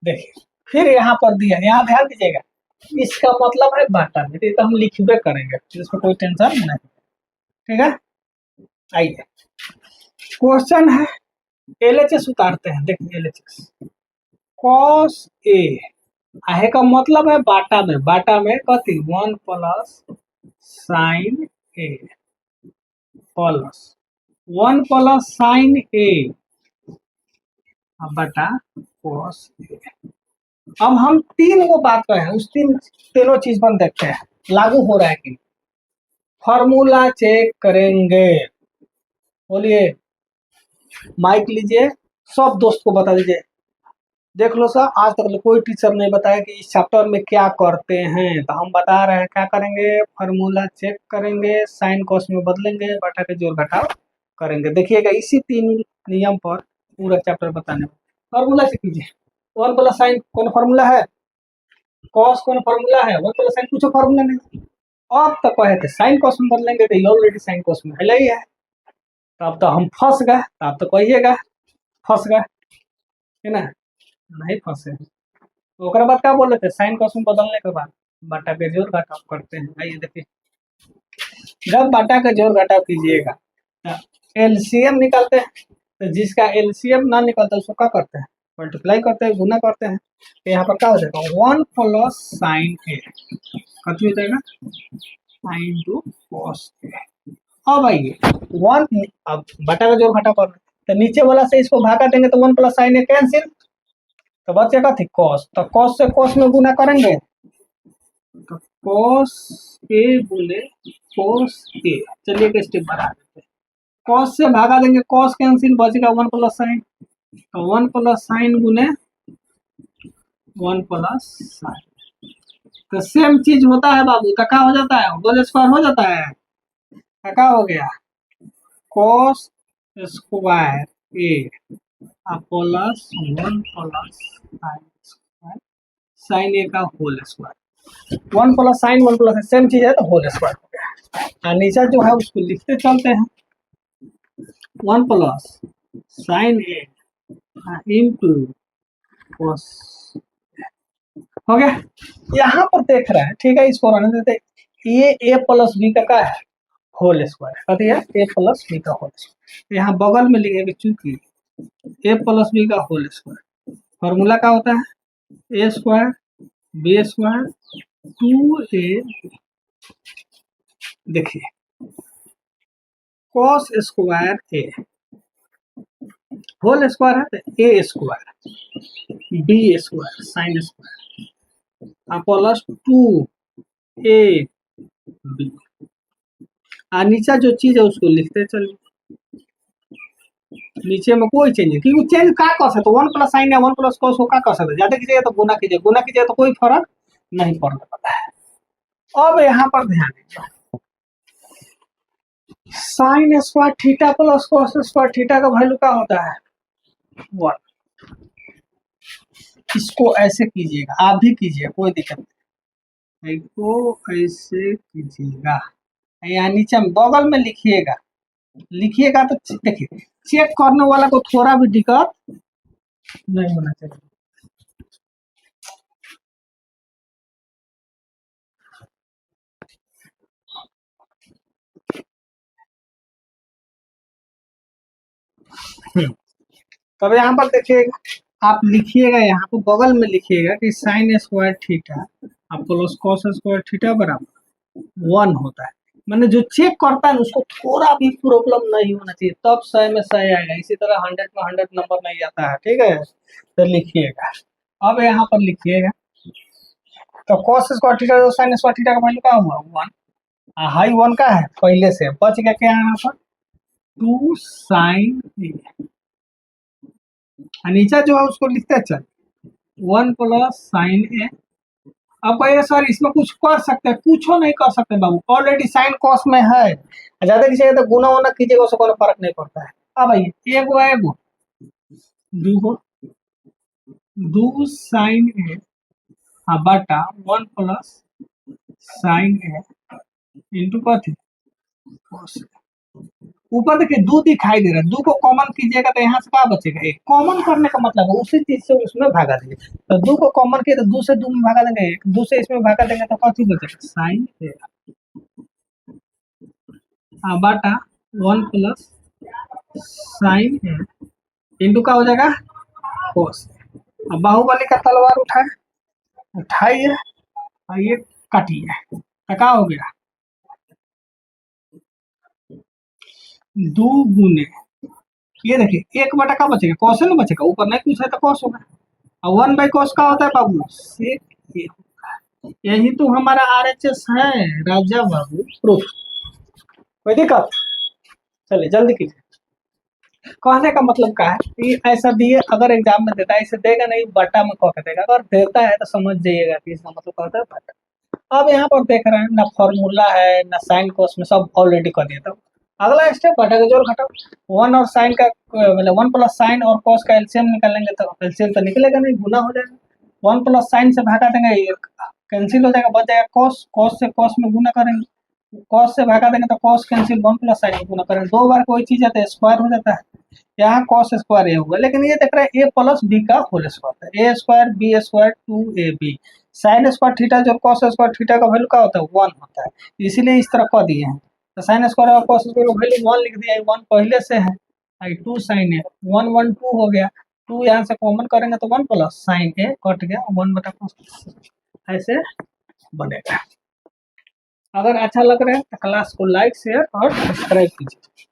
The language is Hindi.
देखिए फिर यहाँ पर दिया, यहाँ ध्यान दीजिएगा, इसका मतलब है बाटा में, तो हम लिखबे करेंगे, इसमें कोई टेंशन नहीं। ठीक है, आइए क्वेश्चन है, एलएचएस उतारते हैं। देखिए एलएचएस कॉस ए आहे का मतलब है बाटा में, बाटा में कथी 1 प्लस साइन ए प्लस 1 प्लस साइन ए बटा कॉस ए। अब हम तीन को बात कर रहे हैं, उस तीनों चीज पर देखते हैं लागू हो रहा है कि। फॉर्मूला चेक करेंगे, बोलिए, माइक लीजिए, सब दोस्त को बता दीजिए। देख लो सर, आज तक कोई टीचर नहीं बताया कि इस चैप्टर में क्या करते हैं, तो हम बता रहे हैं क्या करेंगे। फॉर्मूला चेक करेंगे, साइन कॉस में बदलेंगे, बटा के जोड़ घटाव करेंगे। देखिएगा इसी तीन नियम पर पूरा चैप्टर बताने। फॉर्मूला से कीजिए, 1 प्लस साइन कौन फॉर्मूला है, कॉस कौन फॉर्मूला है, 1 प्लस साइन कुछ फॉर्मूला नहीं। अब तो कहे थे साइन कॉस में बदलेंगे, तो ऑलरेडी साइन कॉस में है ही है, तब तो हम फंस गए। तब तो कहिएगा फंस गए, है ना, नहीं फंसे। तो उसके बाद क्या बोले थे, साइन कॉस में बदलने के बाद बाटा के जोड़ घटाव करते हैं। आइए देखिए, जब बाटा का जोड़ घटाव कीजिएगा तो एलसीएम निकालते हैं, तो जिसका एलसीएम ना निकलता उसको क्या करते हैं, मल्टीप्लाई करते हैं, गुना करते हैं। तो यहाँ पर क्या हो जाएगा 1 प्लस साइन ए, कथी हो जाएगा साइन टू कॉस ए। अब आइए 1, अब बटा का जोड़ घटाव कर, तो नीचे वाला से इसको भागा देंगे तो 1 प्लस साइन ए कैंसिल, तो बचेगा थी कॉस, तो कॉस से कॉस में गुना करेंगे, तो कॉस ए गुने कॉस ए। चलिए एक स्टेप बढ़ा देते हैं, कॉस से भागा देंगे, कॉस कैंसिल, बचेगा 1 प्लस साइन, तो 1 प्लस साइन गुने 1 प्लस साइन। तो सेम चीज होता है बाबू, तो क्या हो जाता है, होल स्क्वायर हो जाता है। क्या हो गया, cos square A plus 1 plus sine A का whole square. 1 plus sine 1 plus same चीज है, तो होल स्क्वायर हो गया। और नीचे जो है उसको लिखते चलते हैं, 1 प्लस साइन ए इंटू कॉस हो गया। यहाँ पर देख रहे हैं, ठीक है, इसको रहने देते, ये ए प्लस बी का क्या है, होल स्क्वायर, कथी है ए प्लस बी का होल स्क्वायर। यहाँ बगल में लिखेंगे चूंकि ए प्लस बी का होल स्क्वायर, फॉर्मूला क्या होता है A square B square 2a। देखिए cos square A whole square है, तो A square B square sine square plus 2a B. नीचे जो चीज है उसको लिखते चलिए, नीचे में कोई चेंज नहीं, क्योंकि चेंज क्या कर सकते, 1 प्लस साइन या 1 प्लस कॉस को क्या कर सकते, ज्यादा कीजिएगा तो गुना कीजिए, गुना कीजिएगा तो कोई फर्क नहीं पड़ने वाला है। अब यहाँ पर ध्यान दीजिए, sign square theta plus cos square theta का वैल्यू क्या होता है 1। इसको ऐसे कीजिएगा, आप भी कीजिए, कोई दिक्कत नहीं, इसको ऐसे कीजिएगा, यहाँ नीचे में बगल में लिखिएगा, लिखिएगा तो देखिए चेक करने वाला को थोड़ा भी दिक्कत नहीं होना चाहिए। तब यहाँ पर देखिएगा, आप लिखिएगा, यहाँ पर बगल में लिखिएगा कि sign square theta plus cos square theta बराबर 1 होता है। मैंने जो चेक करता है उसको थोड़ा भी प्रॉब्लम नहीं होना चाहिए, तब 100 में 100 आएगा। इसी तरह 100 में 100 नंबर नहीं आता है, ठीक है, तो लिखिएगा। अब यहाँ पर लिखिएगा, तो कॉस स्क्वायर थीटा तो साइन स्क्वायर थीटा का वैल्यू क्या हुआ 1, हाई 1 का है पहले से, बच गया क्या यहाँ पर 2 साइन ए, नीचे जो है उसको लिखते चल 1 प्लस साइन ए। अब कहिए सर इसमें कुछ कर सकते हैं, कुछ नहीं कर सकते बाबू, ऑलरेडी साइन कॉस में है, ज्यादा किसी तो गुना वुना कीजिएगा उससे कोई फर्क नहीं पड़ता है। अब आइए एगो एगो दो साइन ए बटा 1 प्लस साइन ए इंटू कथी कॉस। ऊपर देखिए दो दिखाई दे रहा है, दो को कॉमन कीजिएगा तो यहाँ से क्या बचेगा, एक कॉमन करने का मतलब है उसी चीज से उसमें भागा देंगे, तो दो को कॉमन किए तो दो से दो में भागा देंगे, एक दो से इसमें भागा देंगे तो कौन बचेगा, साइन ए बाटा 1 प्लस साइन ए इंटू का हो जाएगा कोस। अब बाहुबली का तलवार उठाइए और ये काटिए तो क्या हो गया, दो गुने ये देखिए एक बटा का बचेगा, कौश ना बचेगा, ऊपर नहीं पूछा तो कौश होगा, और 1/cos का होता है बाबू सेक ए होगा। यही तो हमारा RHS है राजा बाबू प्रूफ, कोई दिक्कत, चलिए जल्दी कीजिए। कहने का मतलब क्या है कि ऐसा दिए अगर एग्जाम में देता है, इसे देगा नहीं बटा में कह के देगा, अगर देता है तो समझ जाइएगा कि इसका मतलब कहता है बटा। अब यहाँ पर देख रहे हैं ना फॉर्मूला है ना साइन कोस में, सब ऑलरेडी कर दिया था। अगला स्टेप बटा का जोड़ घटाओ, 1 और साइन का मतलब 1 प्लस साइन और कॉस का एलसीएम निकालेंगे तो एलसीएम तो निकलेगा नहीं, गुना हो जाएगा, 1 प्लस साइन से भागा देंगे कैंसिल हो जाएगा, बच जाएगा कॉस, कॉस से कॉस में गुना करेंगे, कॉस से भागा देंगे तो कॉस कैंसिल, 1 प्लस साइन में गुना करेंगे, दो बार कोई चीज आता है स्क्वायर हो जाता है, यहाँ कॉस स्क्वायर ए होगा, लेकिन ये देख रहे हैं ए प्लस बी का whole square, A square B square 2ab, sine square theta जो कॉस स्क्वायर थीटा का वैल्यू क्या होता है 1 होता है, इसीलिए इस तरह कह दिए हैं, तो साइन स्क्वायर और कॉस स्क्वायर का वैल्यू 1 लिख दिया, 1 पहले से है, 2 साइन ए 1 1 2 हो गया, 2 यहाँ से कॉमन करेंगे तो 1 प्लस साइन ए कट गया 1 बटा कॉस, ऐसे बनेगा। अगर अच्छा लग रहा है तो क्लास को लाइक शेयर और सब्सक्राइब कीजिए।